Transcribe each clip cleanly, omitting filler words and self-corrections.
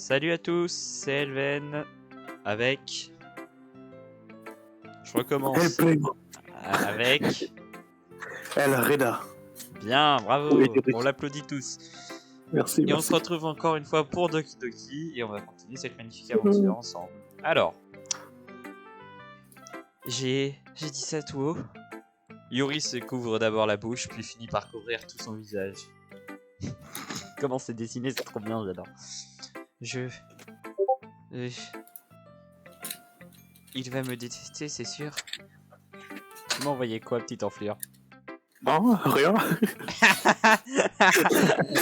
Salut à tous, c'est Elven avec... Je recommence. Avec... El Reda. Bien, bravo, Oui, Eric. on l'applaudit tous. Merci, Et on merci. se retrouve encore une fois pour Doki Doki et on va continuer cette magnifique aventure ensemble. Alors, j'ai dit ça tout haut. Yuri se couvre d'abord la bouche puis finit par couvrir tout son visage. Comment c'est dessiné, c'est trop bien, j'adore. Il va me détester, c'est sûr. Tu m'as envoyé quoi, petite enflure? Non, rien.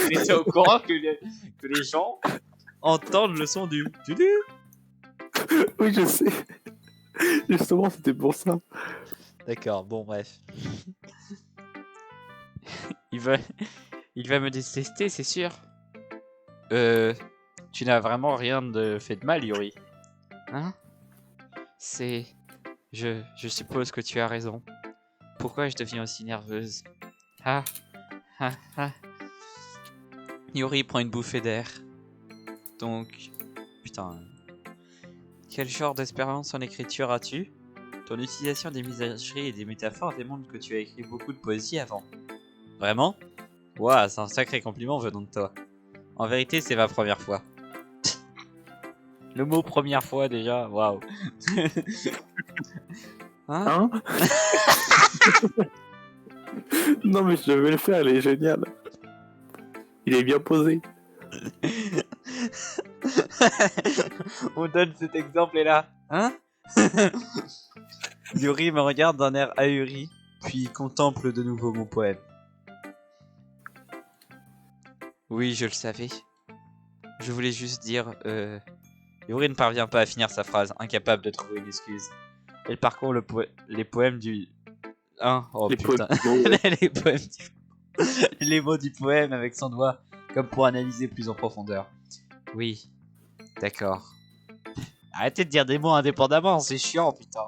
T'es au courant que les gens entendent le son du tudu? Oui, je sais. Justement, c'était pour ça. D'accord, bon bref. il va me détester, c'est sûr. Tu n'as vraiment rien fait de mal, Yuri. Hein? Je suppose que tu as raison. Pourquoi je deviens aussi nerveuse? Ah, ah, ah. Yuri prend une bouffée d'air. Donc, putain. Quel genre d'expérience en écriture as-tu? Ton utilisation des messageries et des métaphores démontre que tu as écrit beaucoup de poésie avant. Vraiment? Ouah, c'est un sacré compliment venant de toi. En vérité, c'est ma première fois. Le mot première fois déjà, waouh. Hein? Hein? Non, mais je vais le faire, il est génial. Il est bien posé. On donne cet exemple et là. Hein? Yuri me regarde d'un air ahuri, puis contemple de nouveau mon poème. Oui, je le savais. Je voulais juste dire, Yuri ne parvient pas à finir sa phrase, incapable de trouver une excuse. Elle parcourt les poèmes du... Hein? Oh Les putain. poèmes. Les poèmes les mots du poème avec son doigt, comme pour analyser plus en profondeur. Oui, d'accord. Arrêtez de dire des mots indépendamment, c'est chiant, putain.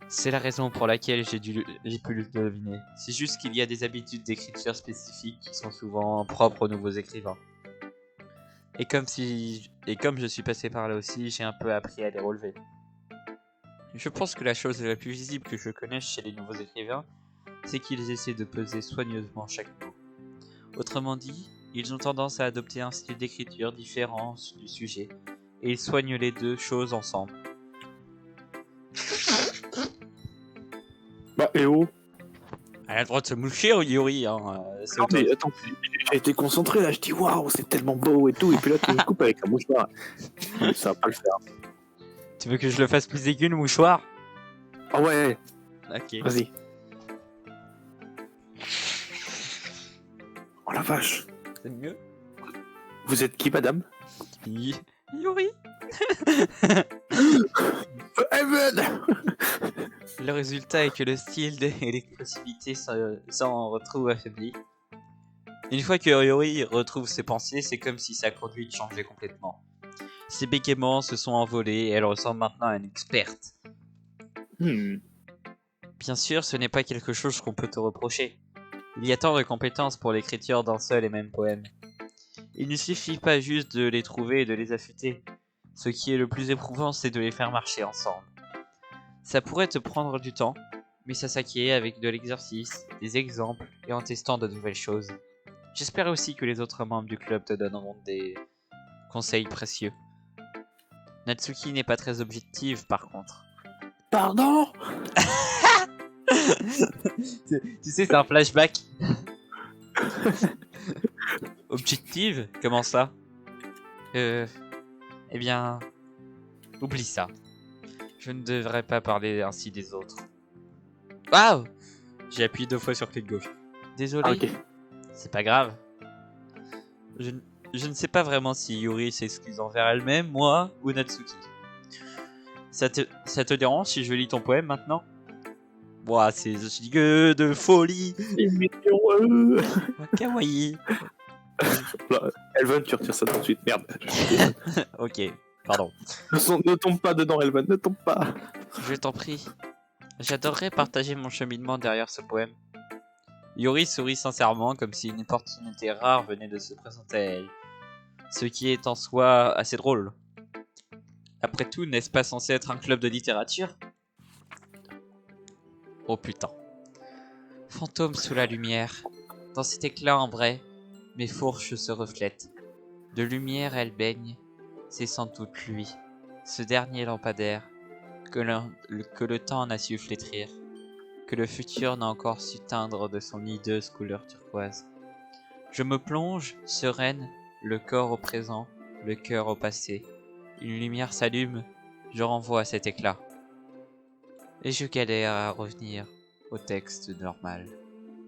C'est la raison pour laquelle j'ai pu le deviner. C'est juste qu'il y a des habitudes d'écriture spécifiques qui sont souvent propres aux nouveaux écrivains. Et comme je suis passé par là aussi, j'ai un peu appris à les relever. Je pense que la chose la plus visible que je connaisse chez les nouveaux écrivains, c'est qu'ils essaient de peser soigneusement chaque mot. Autrement dit, ils ont tendance à adopter un style d'écriture différent du sujet, et ils soignent les deux choses ensemble. Bah, et oh. Elle a le droit de se moucher, Yuri, hein. Non, mais attends, j'ai été concentré là, je dis waouh, c'est tellement beau et tout, et puis là, tu me coupes avec un mouchoir. Ça va pas le faire. Tu veux que je le fasse plus aigu, le mouchoir? Ah ouais, Ok. vas-y. Oh la vache. C'est mieux? Vous êtes qui, madame? Yuri. Evan. Le résultat est que le style et l'expressivité s'en retrouvent affaiblis. Une fois que Yuri retrouve ses pensées, c'est comme si sa conduite changeait complètement. Ses bégaiements se sont envolés et elle ressemble maintenant à une experte. Bien sûr, ce n'est pas quelque chose qu'on peut te reprocher. Il y a tant de compétences pour l'écriture d'un seul et même poème. Il ne suffit pas juste de les trouver et de les affûter. Ce qui est le plus éprouvant, c'est de les faire marcher ensemble. Ça pourrait te prendre du temps, mais ça s'acquiert avec de l'exercice, des exemples et en testant de nouvelles choses. J'espère aussi que les autres membres du club te donneront des conseils précieux. Natsuki n'est pas très objective par contre. Pardon? Tu sais, c'est un flashback. Objective? Comment ça? Eh bien... Oublie ça. Je ne devrais pas parler ainsi des autres. Waouh! J'ai appuyé 2 fois sur clic gauche. Désolé. Ok. C'est pas grave. Je ne sais pas vraiment si Yuri s'excuse envers elle-même, moi ou Natsuki. Ça te dérange si je lis ton poème maintenant? Ouah, c'est giga de folie! C'est mignon. Kawaii! Elvan, tu retires ça tout de suite. Merde. Ok, pardon. Ne tombe pas dedans, Elvan, ne tombe pas. Je t'en prie. J'adorerais partager mon cheminement derrière ce poème. Yuri sourit sincèrement comme si une opportunité rare venait de se présenter à elle. Ce qui est en soi assez drôle. Après tout, n'est-ce pas censé être un club de littérature? Oh putain. Fantôme sous la lumière. Dans cet éclat en vrai, mes fourches se reflètent. De lumière elles baignent. C'est sans doute lui, ce dernier lampadaire, que le temps n'a su flétrir, que le futur n'a encore su teindre de son hideuse couleur turquoise. Je me plonge, sereine, le corps au présent, le cœur au passé. Une lumière s'allume, je renvoie cet éclat. Et je galère à revenir au texte normal.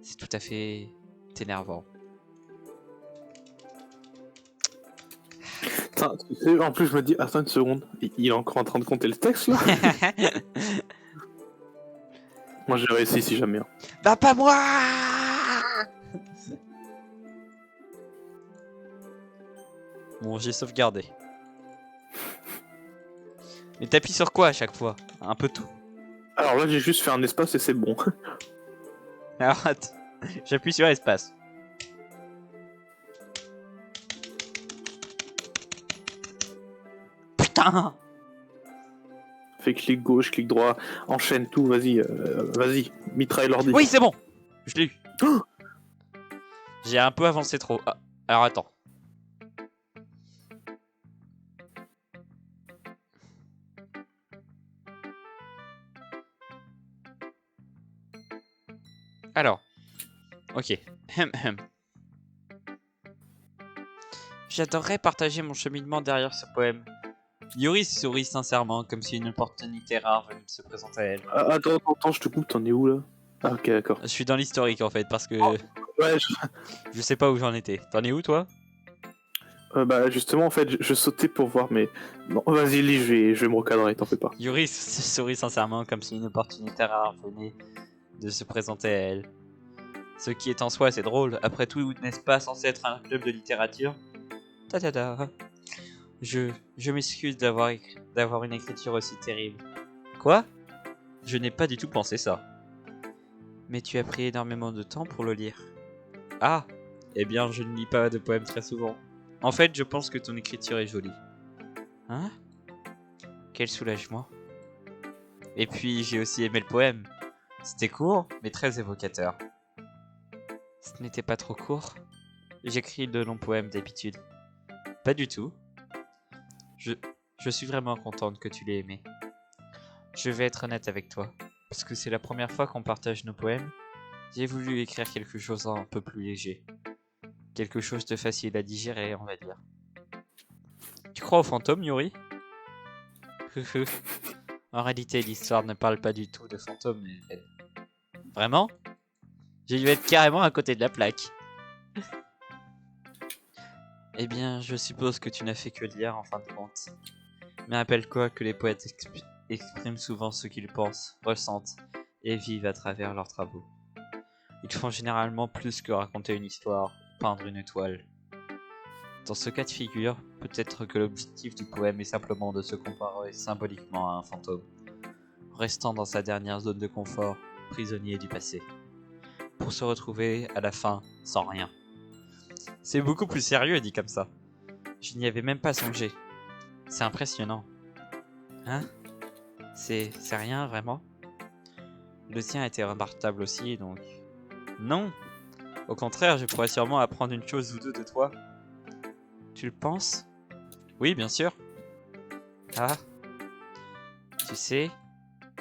C'est tout à fait énervant. Putain, tu sais, en plus, je me dis, attends une seconde, il est encore en train de compter le texte là. Moi j'ai réussi si jamais. Hein. Bah pas moi. Bon, j'ai sauvegardé. Mais t'appuies sur quoi à chaque fois? Un peu tout. Alors là, j'ai juste fait un espace et c'est bon. Alors attends, j'appuie sur espace. Putain! Fais clic gauche, clic droit, enchaîne tout, vas-y, vas-y, mitraille l'ordi. Oui, c'est bon! Je l'ai eu. Oh, J'ai un peu avancé trop. Ah, alors attends. Alors. Ok. J'adorerais partager mon cheminement derrière ce poème. Yuri sourit sincèrement, comme si une opportunité rare venait de se présenter à elle. attends, je te coupe, t'en es où là? Ah, ok, d'accord. Je suis dans l'historique en fait, parce que Ouais, je sais pas où j'en étais. T'en es où toi? bah justement, en fait, je sautais pour voir, mais... Non, vas-y, lis, je vais me recadrer, t'en fais pas. Yuri sourit sincèrement, comme si une opportunité rare venait de se présenter à elle. Ce qui est en soi assez drôle. Après tout, n'est-ce pas censé être un club de littérature? Ta-ta-ta. Je m'excuse d'avoir une écriture aussi terrible. Quoi? Je n'ai pas du tout pensé ça. Mais tu as pris énormément de temps pour le lire. Ah, eh bien je ne lis pas de poèmes très souvent. En fait, je pense que ton écriture est jolie. Hein? Quel soulagement. Et puis j'ai aussi aimé le poème. C'était court, mais très évocateur. Ce n'était pas trop court. J'écris de longs poèmes d'habitude. Pas du tout. Je suis vraiment contente que tu l'aies aimé. Je vais être honnête avec toi, parce que c'est la première fois qu'on partage nos poèmes. J'ai voulu écrire quelque chose un peu plus léger. Quelque chose de facile à digérer, on va dire. Tu crois aux fantômes, Yuri? En réalité, l'histoire ne parle pas du tout de fantômes. Vraiment? J'ai dû être carrément à côté de la plaque. Eh bien, je suppose que tu n'as fait que lire en fin de compte. Mais rappelle-toi que les poètes expriment souvent ce qu'ils pensent, ressentent et vivent à travers leurs travaux. Ils font généralement plus que raconter une histoire, peindre une toile. Dans ce cas de figure, peut-être que l'objectif du poème est simplement de se comparer symboliquement à un fantôme, restant dans sa dernière zone de confort, prisonnier du passé, pour se retrouver à la fin sans rien. C'est beaucoup plus sérieux dit comme ça. Je n'y avais même pas songé. C'est impressionnant. Hein? C'est rien vraiment? Le tien était remarquable aussi, donc... Non! Au contraire, je pourrais sûrement apprendre une chose ou deux de toi. Tu le penses? Oui, bien sûr. Ah. Tu sais,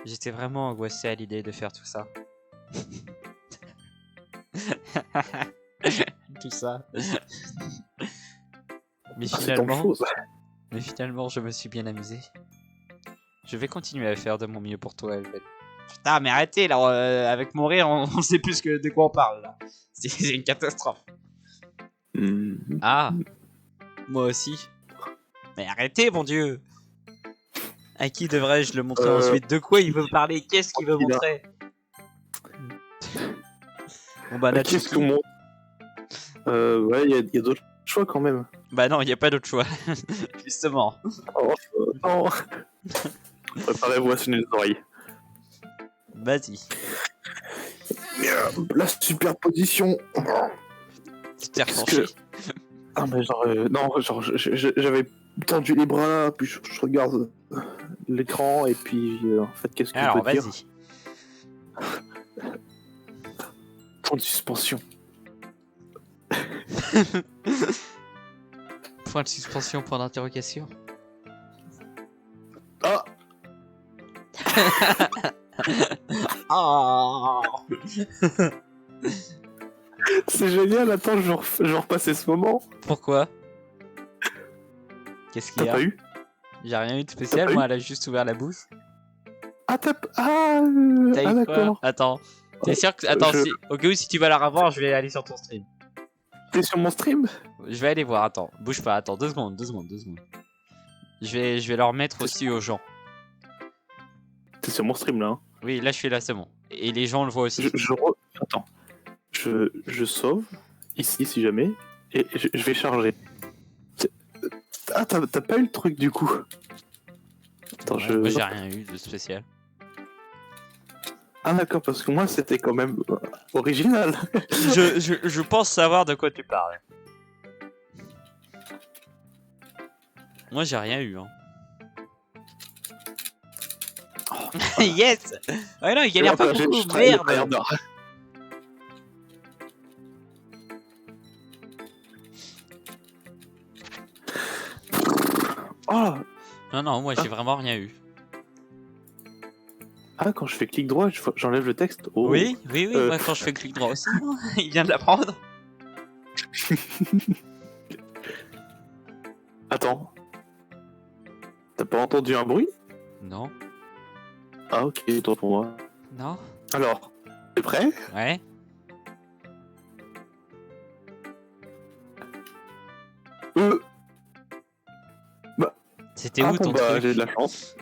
j'étais vraiment angoissé à l'idée de faire tout ça. Tout ça. Mais finalement, je me suis bien amusé. Je vais continuer à faire de mon mieux pour toi, Elven. Putain, mais arrêtez là, avec mon rire, on sait plus que de quoi on parle là. C'est une catastrophe. Ah, moi aussi. Mais arrêtez, mon dieu. À qui devrais-je le montrer ensuite? De quoi il veut parler? Qu'est-ce qu'il veut montrer? Bon bah, qu'est-ce qu'on montre? Ouais, il y a d'autres choix quand même. Bah non, il n'y a pas d'autre choix. Justement. Oh, non. Préparez-vous à sonner les oreilles. Vas-y. La superposition. Tu t'es repenché. Ah, mais genre, non, genre, j'avais tendu les bras, puis je regarde l'écran, et puis en fait, qu'est-ce que je Alors, peux dire? vas-y. Point de suspension. Point de suspension, point d'interrogation. Ah, Oh. c'est génial, attends, je vais repasser ce moment. Pourquoi? Qu'est-ce qu'il T'as y a? pas eu? J'ai rien eu de spécial, pas moi, eu elle a juste ouvert la bouche. Ah, Ah, T'as ah eu quoi? d'accord. Attends. T'es sûr que... Attends, Je- si... au cas où si tu vas la revoir, je vais aller sur ton stream. T'es sur mon stream? Je vais aller voir, attends. Bouge pas, attends, 2 secondes. Je vais leur mettre aussi aux gens. T'es sur mon stream là. Hein. Oui, là je suis là, c'est bon. Et les gens le voient aussi. Attends. Je sauve, ici si jamais, et je vais charger. Ah, t'as pas eu le truc du coup? Attends, Ouais, moi j'ai rien eu de spécial. Ah d'accord, parce que moi c'était quand même original. Je pense savoir de quoi tu parles. Moi j'ai rien eu, hein. Yes! Ouais non, il galère pas Attends, beaucoup, je travaille le merde! timer. Oh, Non, moi j'ai vraiment rien eu. ah, quand je fais clic droit, j'enlève le texte. Oh. Oui, moi quand je fais clic droit aussi, hein. Il vient de l'apprendre. Attends. T'as pas entendu un bruit? Non, Ah ok, toi pour moi. non, Alors, t'es prêt? ouais. C'était Ah où bon ton bah truc? j'ai de la chance.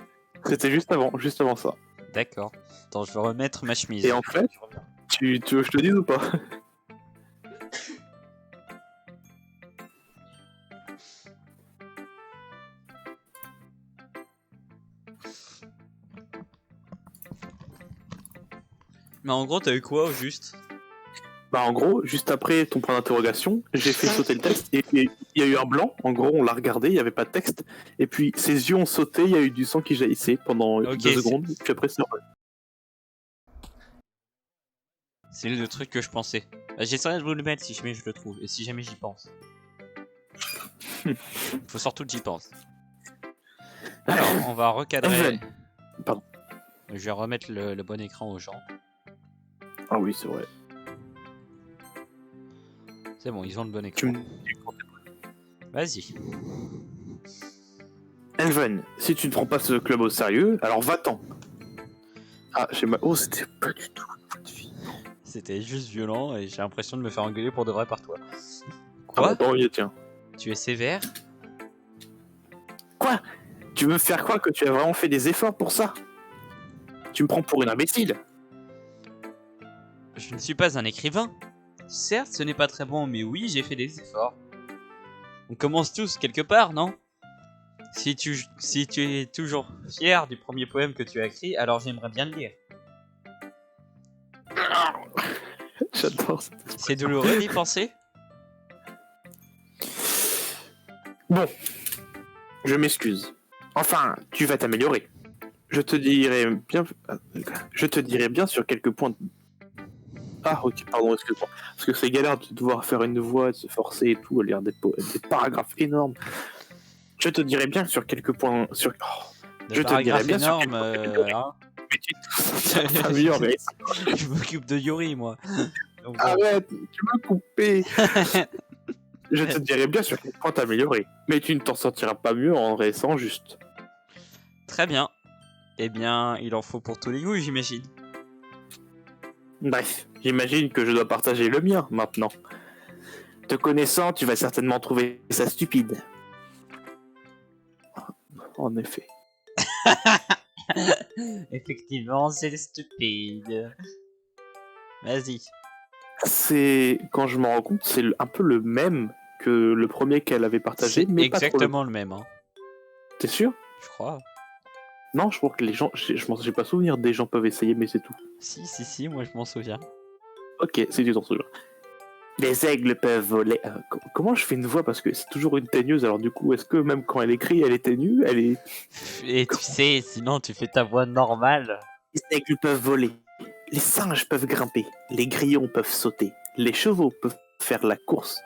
C'était juste avant ça. D'accord. Attends, je vais remettre ma chemise. Et en fait, tu veux que je te dise ou pas? Mais en gros, t'as eu quoi au juste? Bah en gros, juste après ton point d'interrogation, j'ai fait sauter le texte et il y a eu un blanc. En gros, on l'a regardé, il n'y avait pas de texte. Et puis ses yeux ont sauté, il y a eu du sang qui jaillissait pendant Ok, 2 secondes. Puis après, c'est normal. c'est le truc que je pensais. Bah, j'essaierai de vous le mettre si jamais je le trouve et si jamais j'y pense. Faut surtout que j'y pense. Alors, on va recadrer. Pardon. Je vais remettre le bon écran aux gens. Ah oui, c'est vrai. C'est bon, ils ont le bon Tu écran. me... Vas-y. Elven, si tu ne prends pas ce club au sérieux, alors va-t'en. Ah, j'ai mal. Oh, c'était pas du tout. C'était juste violent et j'ai l'impression de me faire engueuler pour de vrai par toi. Ah, Quoi? bon, tiens. Tu es sévère? Quoi? Tu veux me faire croire que tu as vraiment fait des efforts pour ça? Tu me prends pour une imbécile? Je ne suis pas un écrivain. Certes, ce n'est pas très bon, mais oui, j'ai fait des efforts. On commence tous quelque part, non? Si tu es toujours fier du premier poème que tu as écrit, alors j'aimerais bien le lire. J'adore ça. C'est douloureux d'y penser? Bon, je m'excuse. Enfin, tu vas t'améliorer. Je te dirai bien sur quelques points. Ah, ok, pardon, excuse-moi. Parce que c'est galère de devoir faire une voix, de se forcer et tout, à lire des paragraphes énormes. Je te dirai bien sur quelques points. De Je te dirai bien sur énorme, quelques points. hein. Mais tu te améliorer. Je m'occupe de Yuri, moi. Donc, bon. Arrête, tu m'as coupé. Je te dirai bien sur quel point t'améliorer. Mais tu ne t'en sortiras pas mieux en restant juste. Très bien. Eh bien, il en faut pour tous les goûts, j'imagine. Bref, j'imagine que je dois partager le mien maintenant. Te connaissant, tu vas certainement trouver ça stupide. En effet. Effectivement, c'est stupide. Vas-y. C'est quand je m'en rends compte, c'est un peu le même que le premier qu'elle avait partagé, C'est mais pas trop exactement le même, hein. T'es sûr? Je crois. Non, je crois que les gens, j'ai pas souvenir des gens peuvent essayer, mais c'est tout. Si, moi je m'en souviens. Ok, si tu t'en souviens. Les aigles peuvent voler. Comment je fais une voix parce que c'est toujours une teigneuse. Alors du coup, est-ce que même quand elle écrit, elle est ténue, elle est. Et tu sais, sinon tu fais ta voix normale. Les aigles peuvent voler. Les singes peuvent grimper. Les grillons peuvent sauter. Les chevaux peuvent faire la course.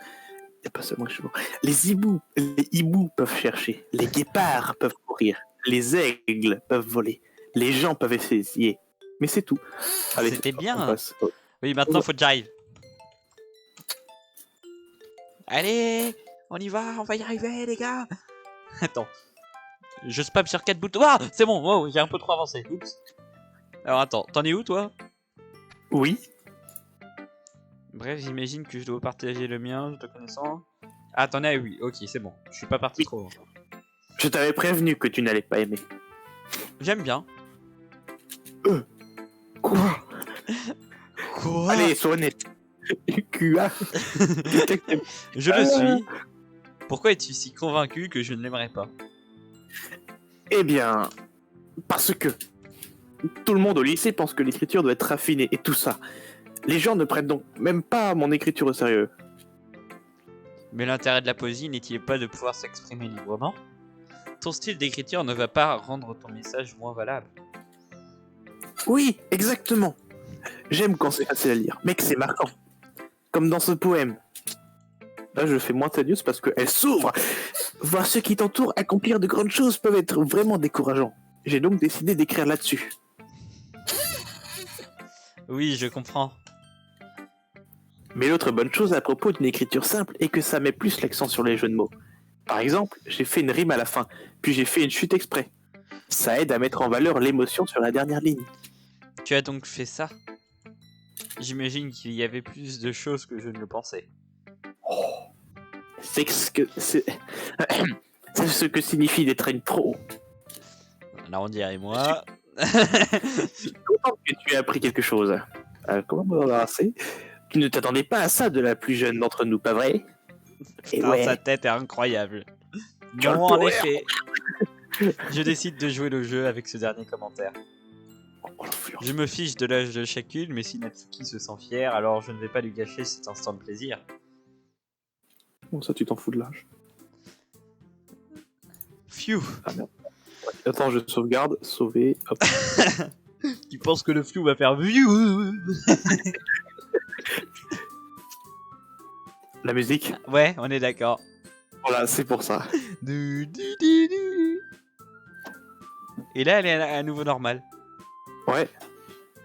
Il n'y a pas seulement les chevaux. Les hiboux peuvent chercher. Les guépards peuvent courir. Les aigles peuvent voler. Les gens peuvent essayer. Mais c'est tout. Allez, C'était on bien. passe. Oui, maintenant faut que j'aille. Allez, on y va, on va y arriver, les gars. Attends, je spam sur 4 boutons. Ah, c'est bon, wow, j'ai un peu trop avancé. Oups. Alors attends, t'en es où toi? Oui. Bref, j'imagine que je dois partager le mien, je te connaissant. Ah, t'en es à oui, ok, c'est bon. Je suis pas parti Oui. trop loin. Je t'avais prévenu que tu n'allais pas aimer. J'aime bien. Quoi? Quoi? Allez, sois honnête. QA. Je le suis. Pourquoi es-tu si convaincu que je ne l'aimerais pas? Eh bien, parce que tout le monde au lycée pense que l'écriture doit être raffinée et tout ça. Les gens ne prennent donc même pas mon écriture au sérieux. Mais l'intérêt de la poésie n'est-il pas de pouvoir s'exprimer librement? Ton style d'écriture ne va pas rendre ton message moins valable. Oui, exactement. J'aime quand c'est facile à lire, mais que c'est marquant. Comme dans ce poème. Là, je fais moins sérieuse parce qu'elle s'ouvre. Voir ceux qui t'entourent accomplir de grandes choses peuvent être vraiment décourageants. J'ai donc décidé d'écrire là-dessus. Oui, je comprends. Mais l'autre bonne chose à propos d'une écriture simple est que ça met plus l'accent sur les jeux de mots. Par exemple, j'ai fait une rime à la fin, puis j'ai fait une chute exprès. Ça aide à mettre en valeur l'émotion sur la dernière ligne. Tu as donc fait ça? J'imagine qu'il y avait plus de choses que je ne le pensais. C'est ce que c'est ce que signifie d'être une pro. Là, on dirait moi. Je suis content que tu aies appris quelque chose. Comment me embrasser? Tu ne t'attendais pas à ça de la plus jeune d'entre nous, pas vrai? Et Putain, ouais. sa tête est incroyable. Girl Non, en power. effet. Je décide de jouer le jeu avec ce dernier commentaire. Oh, l'enflure. Je me fiche de l'âge de chacune, mais si Natsuki se sent fière, alors je ne vais pas lui gâcher cet instant de plaisir. Bon, ça, tu t'en fous de l'âge. Phew. Ah merde. Ouais. Attends, je sauvegarde, sauver, hop. Tu penses que le flou va faire view? La musique. Ouais, on est d'accord. Voilà, c'est pour ça. Du, du, du, du. Et là, elle est à nouveau normale. Ouais.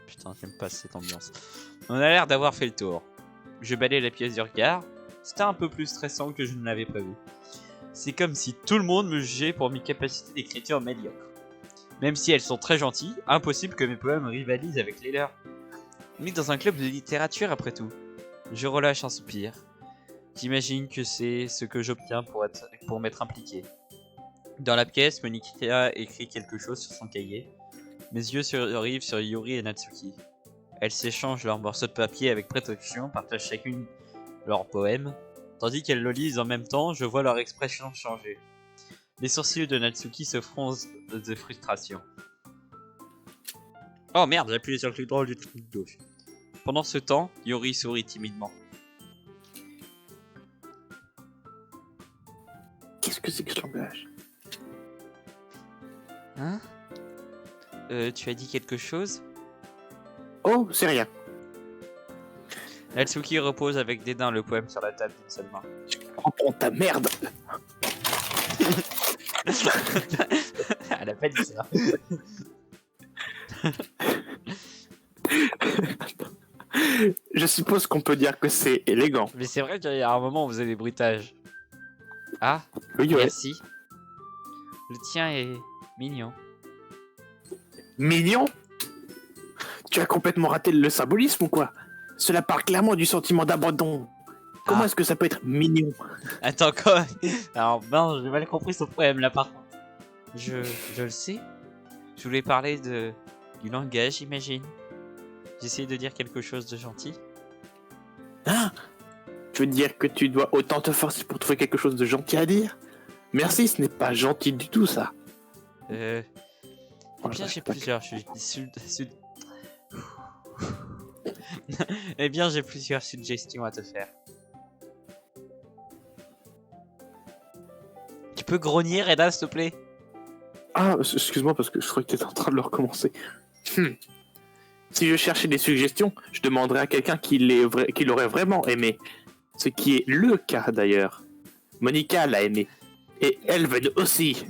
Putain, j'aime pas cette ambiance. On a l'air d'avoir fait le tour. Je balaye la pièce du regard. C'était un peu plus stressant que je ne l'avais prévu. C'est comme si tout le monde me jugeait pour mes capacités d'écriture médiocres. Même si elles sont très gentilles, impossible que mes poèmes rivalisent avec les leurs. On est dans un club de littérature après tout. Je relâche un soupir. J'imagine que c'est ce que j'obtiens pour m'être impliqué. Dans la pièce, Monika écrit quelque chose sur son cahier. Mes yeux survivent sur Yuri et Natsuki. Elles s'échangent leurs morceaux de papier avec précaution, partagent chacune leur poème. Tandis qu'elles le lisent en même temps, je vois leur expression changer. Les sourcils de Natsuki se froncent de frustration. Oh merde, j'ai appuyé sur le clic droit du truc gauche. Pendant ce temps, Yuri sourit timidement. Qu'est-ce que c'est que ce langage? Hein? Tu as dit quelque chose? Oh, c'est rien. Natsuki repose avec dédain le poème sur la table d'une seule main. Reprends ta merde. Elle a pas dit ça. Je suppose qu'on peut dire que c'est élégant. Mais c'est vrai qu'il y a un moment où vous avez des bruitages. Ah, Oui, ouais. merci. Le tien est mignon. Mignon? Tu as complètement raté le symbolisme ou quoi? Cela parle clairement du sentiment d'abandon. Comment Ah. est-ce que ça peut être mignon? Attends, quoi? Alors, ben, j'ai mal compris son poème là par contre. Je le sais. Je voulais parler du langage, j'imagine. J'essayais de dire quelque chose de gentil. Hein? Tu veux dire que tu dois autant te forcer pour trouver quelque chose de gentil à dire? Merci, ce n'est pas gentil du tout ça. Eh Oh, bien, je j'ai sais pas. plusieurs. Eh bien, j'ai plusieurs suggestions à te faire. peux grogner, Reda, s'il te plaît? Ah, excuse-moi, parce que je croyais que t'étais en train de le recommencer. Si je cherchais des suggestions, je demanderais à quelqu'un qui l'aurait vraiment aimé. Ce qui est le cas d'ailleurs. Monica l'a aimé. Et Elven aussi.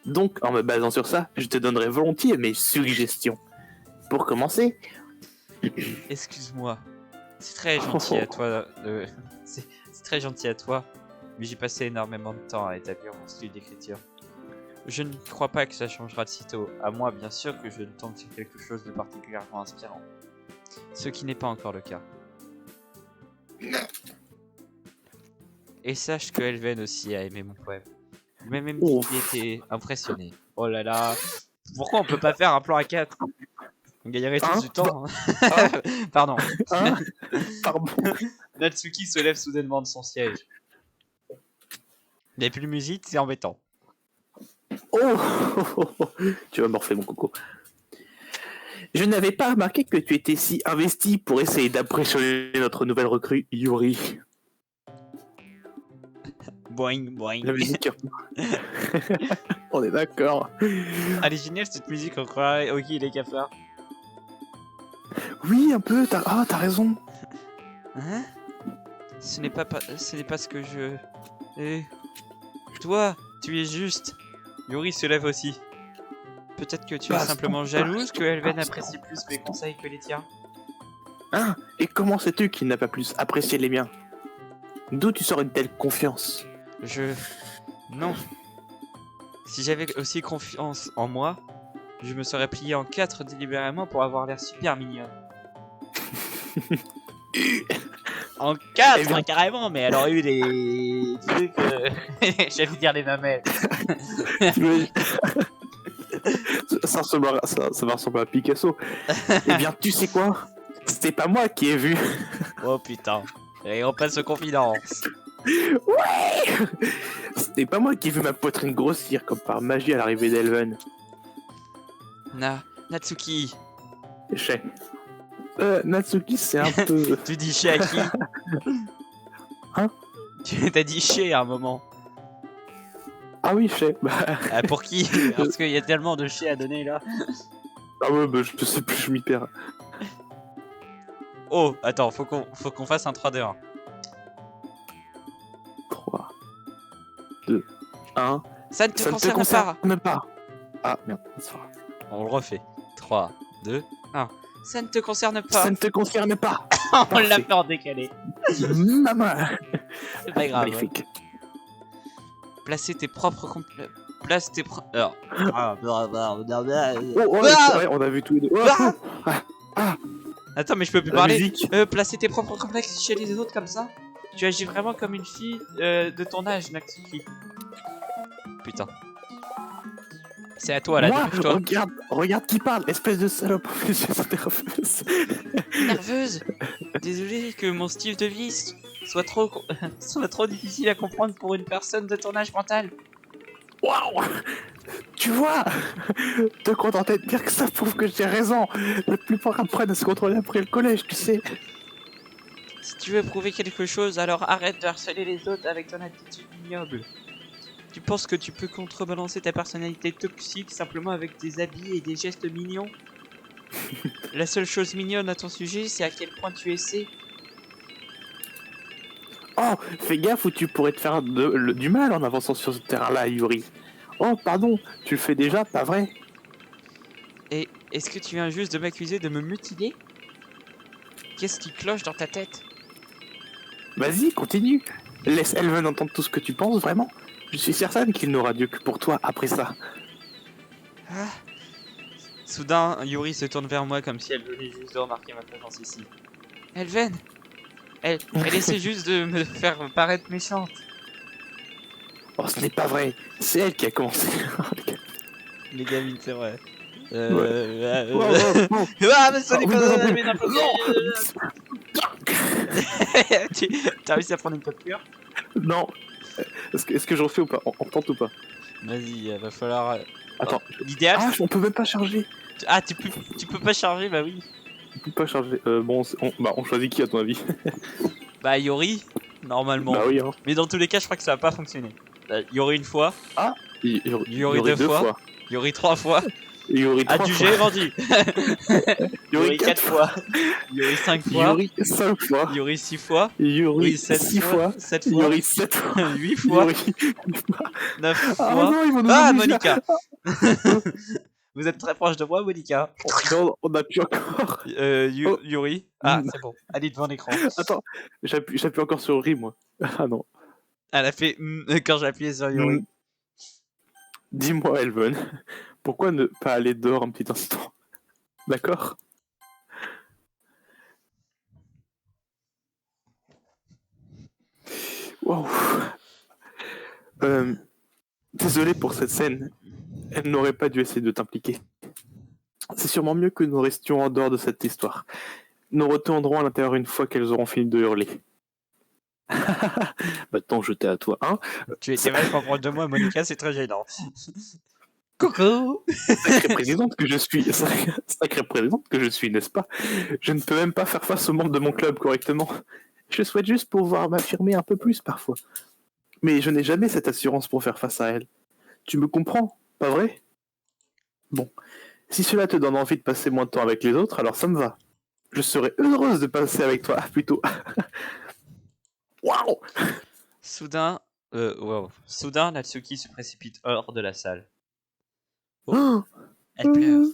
Donc, en me basant sur ça, je te donnerai volontiers mes suggestions. Pour commencer... Excuse-moi. C'est très gentil à toi. C'est très gentil à toi. Mais j'ai passé énormément de temps à établir mon style d'écriture. Je ne crois pas que ça changera de sitôt. À moi, bien sûr, que je tombe sur quelque chose de particulièrement inspirant. Ce qui n'est pas encore le cas. Et sache que Elven aussi a aimé mon poème. Il m'a même dit qu'il était impressionné. Oh là là. Pourquoi on peut pas faire un plan à 4? On gagnerait tous du temps. Pardon. Pardon. Natsuki se lève soudainement de son siège. Il n'y a plus de musique, c'est embêtant. Tu vas morfler mon coco. Je n'avais pas remarqué que tu étais si investi pour essayer d'impressionner notre nouvelle recrue, Yuri. Boing, boing. La musique. On est d'accord. Elle est géniale cette musique, on croirait Ogi les cafards. Oui, un peu, t'as raison. Hein? Ce n'est pas ce que je... Toi, tu es juste. Yuri se lève aussi. Peut-être que tu es simplement jalouse que Elven apprécie plus mes conseils que les tiens. Hein? Et comment sais-tu qu'il n'a pas plus apprécié les miens? D'où tu sors une telle confiance? Non. Si j'avais aussi confiance en moi, je me serais plié en 4 délibérément pour avoir l'air super mignonne. En 4 Eh bien... carrément, mais elle aurait eu des trucs... J'allais dire les mamelles. ça va ressembler à Picasso. Eh bien, tu sais quoi? C'était pas moi qui ai vu. Oh putain. Et on passe aux confidences. Ouais. C'était pas moi qui ai vu ma poitrine grossir comme par magie à l'arrivée d'Elven. Natsuki. Chez. Natsuki, c'est un peu... Tu dis chez à qui? Hein? Tu t'as dit chez à un moment. Ah oui, chez. Pour qui? Parce qu'il y a tellement de chez à donner là. Ah ouais, bah je sais plus, je m'y perds. Oh, attends, faut qu'on fasse un 3-2-1. 3, 2, 1... Ça ne te concerne pas. Ah, merde, ça va. On le refait. 3, 2, 1. Ça ne te concerne pas. Ça ne te concerne pas. On l'a fait en décalé. Maman. C'est pas grave. Magnifique. Placer tes propres... Place tes propres... Alors... C'est vrai, on a vu tous les deux. Attends, mais je peux plus parler. Placer tes propres complexes chez les autres comme ça? Tu agis vraiment comme une fille de ton âge, Natsuki. Putain. C'est à toi, là, dépêche-toi. Regarde qui parle, espèce de salope. Nerveuse. Désolé que mon style de vie soit trop difficile à comprendre pour une personne de ton âge mental. Waouh. Tu vois, te contenter de dire que ça prouve que j'ai raison. La plupart apprennent à se contrôler après le collège, tu sais. Si tu veux prouver quelque chose, alors arrête de harceler les autres avec ton attitude ignoble. Tu penses que tu peux contrebalancer ta personnalité toxique simplement avec des habits et des gestes mignons? La seule chose mignonne à ton sujet, c'est à quel point tu essaies. Oh, fais gaffe ou tu pourrais te faire du mal en avançant sur ce terrain-là, Yuri. Oh, pardon, tu le fais déjà, pas vrai? Et est-ce que tu viens juste de m'accuser de me mutiler? Qu'est-ce qui cloche dans ta tête? Vas-y, continue. Laisse Elven entendre tout ce que tu penses, vraiment. Je suis certaine qu'il n'aura Dieu que pour toi après ça. Ah. Soudain, Yuri se tourne vers moi comme si elle venait juste de remarquer ma présence ici. Elven! Elle essaie juste de me faire paraître méchante. Oh, ce n'est pas vrai. C'est elle qui a commencé. Les gamines, c'est vrai. Ouais. Ah, mais ça n'est pas mais n'importe T'as réussi à prendre une capture? Non. Est-ce que je refais ou pas? On tente ou pas? Vas-y, va falloir... Attends. L'idéal... Ah, on peut même pas charger. Ah, tu peux pas charger, bah oui. On peut pas charger. Bon, on choisit qui à ton avis? Bah Yori, normalement. Bah oui, hein. Mais dans tous les cas, je crois que ça va pas fonctionner. Yuri une fois, Yuri deux deux fois. fois. Yuri 3 fois, Yuri 3 adjugé, fois. vendu. Yuri 4 fois, Yuri 5 fois, Yuri 5 fois. Yuri 6 fois, Yuri 7 6 fois, fois. 7 fois, Yuri 7 fois. 8 fois, Yuri... 9 Ah fois. non, ils vont nous Ah, obliger Monica. Vous êtes très proche de moi, Monica. Non, on a plus encore. Oh. Yuri. Ah, c'est bon. Allez devant l'écran. Attends, j'appuie encore sur Yuri, moi. Ah non. Elle a fait quand j'ai appuyé sur Yuri. Dis-moi, Elven, pourquoi ne pas aller dehors un petit instant? D'accord? Waouh. Désolé pour cette scène. Elle n'aurait pas dû essayer de t'impliquer. C'est sûrement mieux que nous restions en dehors de cette histoire. Nous retournerons à l'intérieur une fois qu'elles auront fini de hurler. Maintenant, je t'ai à toi, hein? Tu étais vachement proche de moi, Monica, c'est très gênant. Coucou. Sacrée présidente que je suis, sacrée présidente que je suis, n'est-ce pas? Je ne peux même pas faire face aux membres de mon club correctement. Je souhaite juste pouvoir m'affirmer un peu plus parfois. Mais je n'ai jamais cette assurance pour faire face à elle. Tu me comprends, pas vrai? Bon, si cela te donne envie de passer moins de temps avec les autres, alors ça me va. Je serais heureuse de passer avec toi, plutôt. Waouh! Soudain, Natsuki se précipite hors de la salle. Oh. Elle pleure.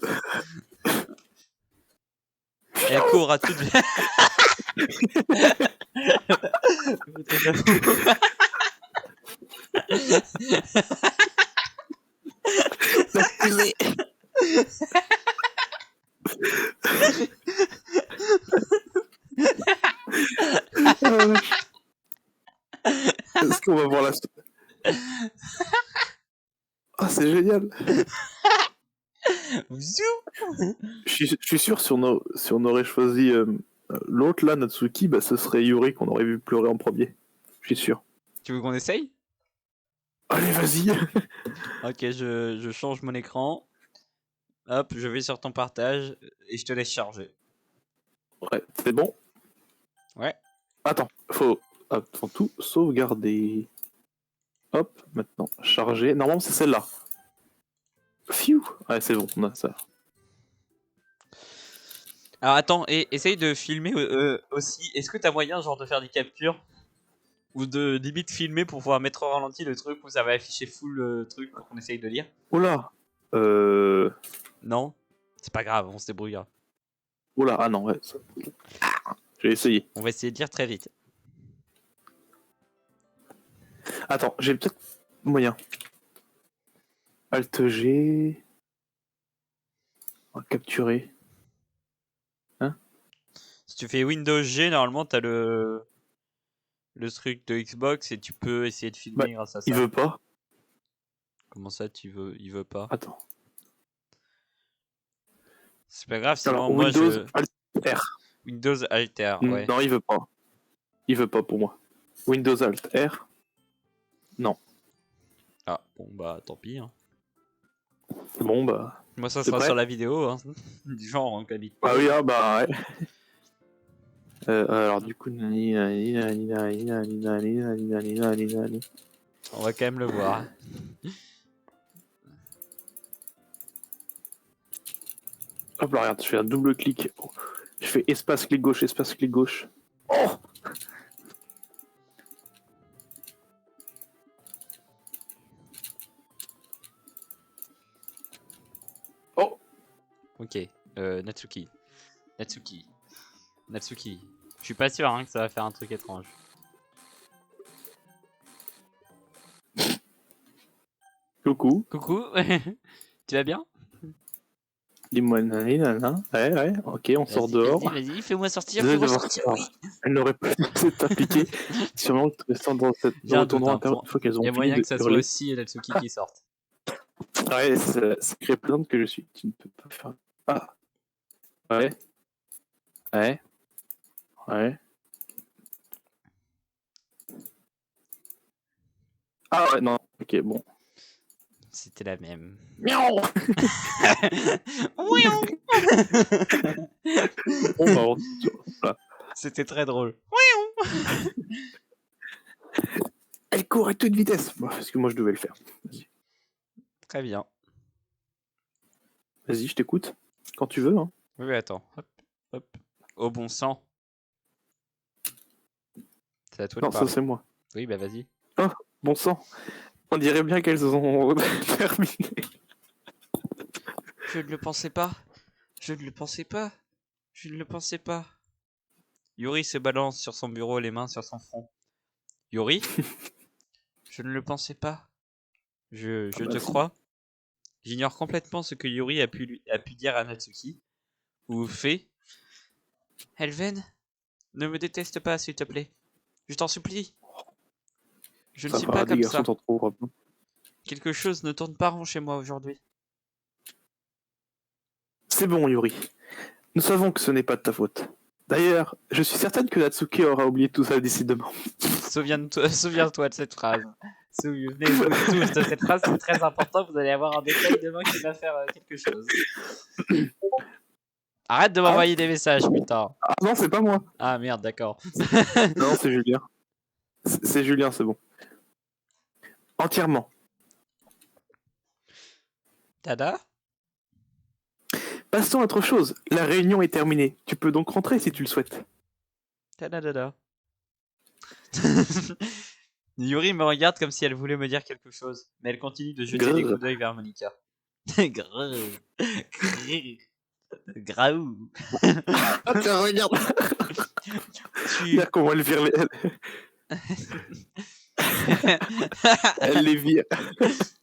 Elle court à toute Est-ce qu'on va voir la suite? Ah, c'est génial! Je suis sûr, si on aurait choisi l'autre là, Natsuki, bah, ce serait Yuri qu'on aurait vu pleurer en premier. Je suis sûr. Tu veux qu'on essaye? Allez, vas-y! Ok, je change mon écran. Hop, je vais sur ton partage et je te laisse charger. Ouais, c'est bon? Ouais. Attends, faut avant tout sauvegarder. Hop, maintenant, charger. Normalement, c'est celle-là. Pfiou! Ouais, c'est bon, on a ça. Alors attends, et essaye de filmer aussi. Est-ce que t'as moyen genre de faire des captures? Ou de limite filmer pour pouvoir mettre au ralenti le truc où ça va afficher full le truc pour qu'on essaye de lire? Oula! Non? C'est pas grave, on se débrouillera. Oula, ah non, ouais. Ça... J'ai essayé. On va essayer de lire très vite. Attends, j'ai peut-être moyen. Alt G. On va capturer. Hein? Si tu fais Windows G, normalement t'as le truc de Xbox et tu peux essayer de filmer grâce à ça. Il veut pas. Comment ça il veut pas? Attends. C'est pas grave, sinon Alors, moi Windows Alt R. Windows Alt R, ouais. Non, il veut pas. Il veut pas pour moi. Windows Alt R. Non. Ah, bon bah tant pis. Hein. Bon bah. Moi ça sera sur la vidéo, hein. Du genre hein, qu'habite. Ah oui, ah bah ouais. Alors du coup, on va quand même le voir. Hop là, regarde, je fais un double clic. Je fais espace clic gauche, espace clic gauche. Oh! Oh! Ok, Natsuki. Je suis pas sûr hein, que ça va faire un truc étrange. Coucou. Coucou. Tu vas bien? Dis-moi, nanana. Ouais, ok, on sort dehors. Vas-y, fais-moi sortir, oui. Elle n'aurait pas dû t'appliquer. Sûrement que tu dans cette retournant une fois qu'elles ont Il y a moyen que ça soit aussi Natsuki qui sorte. Ouais, c'est très plainte que je suis. Tu ne peux pas faire. Ah. Ouais. Ah ouais, non. Ok, bon. C'était la même. Miaou. Bon, bah, C'était très drôle. Elle court à toute vitesse. Bon, parce que moi, je devais le faire. Très bien. Vas-y, je t'écoute. Quand tu veux. Hein. Oui, oui, attends. Hop, hop. Au bon sang. C'est à toi de Non, ça, parler. c'est moi. Oui, bah vas-y. Oh, bon sang. On dirait bien qu'elles ont terminé. Je ne le pensais pas. Je ne le pensais pas. Je ne le pensais pas. Yuri se balance sur son bureau, les mains sur son front. Yuri? Je ne le pensais pas. Je Ah bah te si. crois. J'ignore complètement ce que Yuri a pu dire à Natsuki. Ou fait. Elven, ne me déteste pas, s'il te plaît. Je t'en supplie. Je ne Ça suis pas va, des comme garçons, ça. t'en trouveras pas. Quelque chose ne tourne pas rond chez moi aujourd'hui. C'est bon, Yuri. Nous savons que ce n'est pas de ta faute. D'ailleurs, je suis certaine que Natsuki aura oublié tout ça d'ici demain. Souviens-toi de cette phrase. Souvenez-vous tous de cette phrase, c'est très important. Vous allez avoir un détail demain qui va faire quelque chose. Arrête de m'envoyer des messages, putain. Ah non, c'est pas moi. Ah merde, d'accord. Non, c'est Julien. C'est Julien, c'est bon. Entièrement. Tada? Passons à autre chose. La réunion est terminée. Tu peux donc rentrer si tu le souhaites. Tada. Yuri me regarde comme si elle voulait me dire quelque chose, mais elle continue de jeter des Grrr. coups d'œil vers Monica. Grrr. Grrr. Graou. Ah tiens, regarde. Tu... Regarde comment elle vire les... Elle les vire.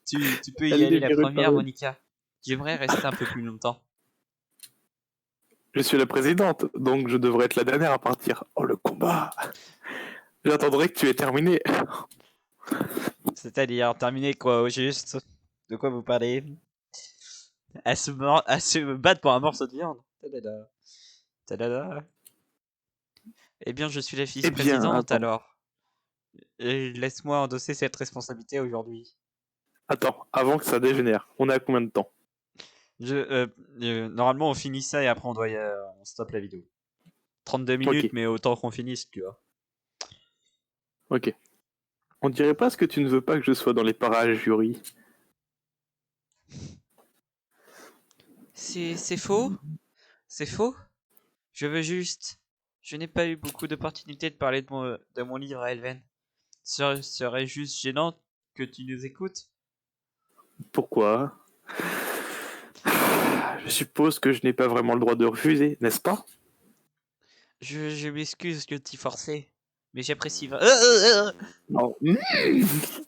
tu peux y Elle aller les la vire une première, par une. Monica. J'aimerais rester un peu plus longtemps. Je suis la présidente, donc je devrais être la dernière à partir. Oh, le combat. J'attendrai que tu aies terminé. C'est-à-dire, terminer quoi au juste? De quoi vous parlez? À se battre pour un morceau de viande. Tadada. Tadada. Eh bien, je suis la Eh bien, vice-présidente attends. alors. Laisse-moi endosser cette responsabilité aujourd'hui. Attends, avant que ça dégénère. On est à combien de temps? Normalement, on finit ça et après on stoppe la vidéo. 32 Ok, minutes, mais autant qu'on finisse, tu vois. ok. On dirait pas ce que tu ne veux pas que je sois dans les parages, Yuri. C'est faux? C'est faux? Je veux juste. Je n'ai pas eu beaucoup d'opportunités de parler de mon livre à Elven. Serait juste gênant que tu nous écoutes. Pourquoi? Je suppose que je n'ai pas vraiment le droit de refuser, n'est-ce pas? Je m'excuse de t'y forcer, mais j'apprécie. Non.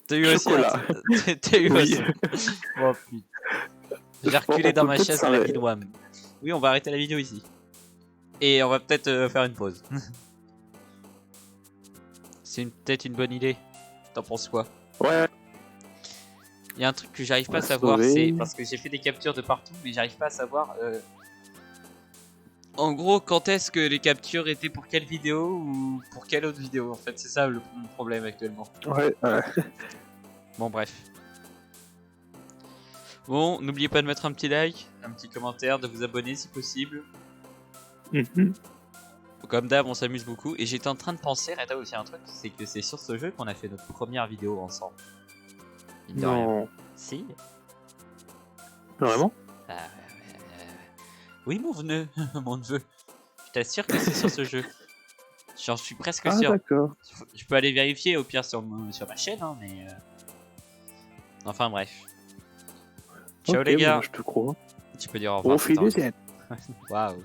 T'as eu aussi un. Chocolat. T'as eu Oui. aussi. Oh putain. J'ai Je pense reculé dans qu'on ma peut chaise peut-être à la s'arrêter. Wham. Oui, on va arrêter la vidéo ici. Et on va peut-être faire une pause. C'est peut-être une bonne idée. T'en penses quoi? Ouais. Il y a un truc que j'arrive pas à va savoir, sauver. c'est parce que j'ai fait des captures de partout, mais j'arrive pas à savoir. En gros, quand est-ce que les captures étaient pour quelle vidéo ou pour quelle autre vidéo en fait, c'est ça le problème actuellement. Ouais. Bon, bref. Bon, n'oubliez pas de mettre un petit like, un petit commentaire, de vous abonner si possible. Mhm. Comme d'hab, on s'amuse beaucoup. Et j'étais en train de penser, Reda, aussi un truc, c'est que c'est sur ce jeu qu'on a fait notre première vidéo ensemble. Mine de rien. Non. Si. Vraiment? Oui, mon neveu. Mon neveu. Je t'assure que c'est sur ce jeu. J'en suis presque Ah, sûr. d'accord. Je peux aller vérifier au pire sur ma chaîne, hein, mais. Enfin bref. Ciao Ok, les gars. bon, je te crois. Tu peux dire au revoir. Au fil des Waouh.